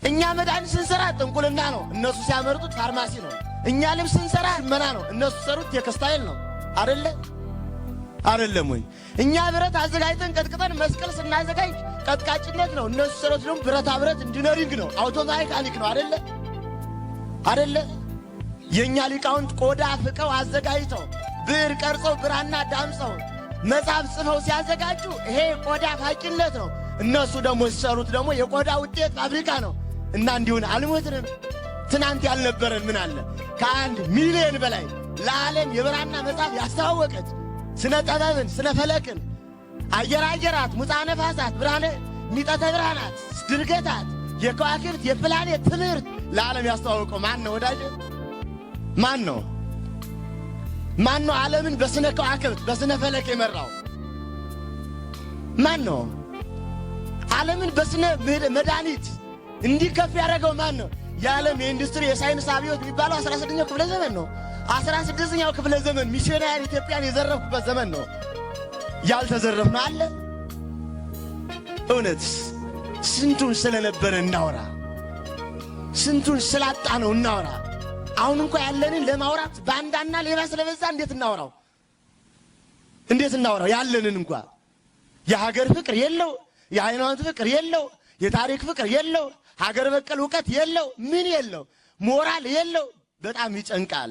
እኛ መድኃኒት ስንሰራ ጥንቁልና ነው፣ እነሱ ሲያመርጡት ፋርማሲ ነው። እኛ ልብስ ስንሰራ ሽመና ነው፣ እነሱ ሰሩት ቴክስታይል ነው። አይደለም ወይ? እኛ ብረት አዘጋጅተን ቀጥቅጠን መስቀል ስናዘጋጅ ቀጥቃጭነት ነው፣ እነሱ ሰሩት ደግሞ ብረታ ብረት ኢንጂነሪንግ ነው፣ አውቶሜካኒክ ነው። አይደለ? የኛ ሊቃውንት ቆዳ ፍቀው አዘጋጅተው ብር ቀርጸው ብራና ዳምጸው መጽሐፍ ጽፈው ሲያዘጋጁ ይሄ ቆዳ ፋቂነት ነው። እነሱ ደግሞ ሲሰሩት ደግሞ የቆዳ ውጤት ፋብሪካ ነው። እና እንዲሁን አልሞትንም። ትናንት ያልነበረን ምን አለ? ከ1 ሚሊዮን በላይ ለዓለም የብራና መጽሐፍ ያስተዋወቀች ስነ ጠበብን፣ ስነ ፈለክን፣ አየራት፣ ሙፃ ነፋሳት፣ ብርሃነ ሚጠተ ብርሃናት፣ ድርገታት፣ የከዋክብት የፕላኔት ትምህርት ለዓለም ያስተዋወቀው ማን ነው ወዳጅ? ማን ነው? ዓለምን በስነ ከዋክብት በስነ ፈለክ የመራው ማን ነው? ዓለምን በስነ መድኃኒት እንዲከፍ ያደረገው ማን ነው? የዓለም የኢንዱስትሪ የሳይንስ አብዮት የሚባለው 16ኛው ክፍለ ዘመን ነው። 16ኛው ክፍለ ዘመን ሚሽናሪ ኢትዮጵያን የዘረፉበት ዘመን ነው። ያልተዘረፍነው አለ? እውነት ስንቱን ስለነበረ እናወራ፣ ስንቱን ስላጣነው እናወራ። አሁን እንኳን ያለንን ለማውራት ባንዳና ሌባ ስለበዛ እንዴት እናወራው? ያለንን እንኳን የሀገር ፍቅር የለው፣ የሃይማኖት ፍቅር የለው፣ የታሪክ ፍቅር የለው፣ ሀገር በቀል እውቀት የለው፣ ምን የለው፣ ሞራል የለው። በጣም ይጨንቃል።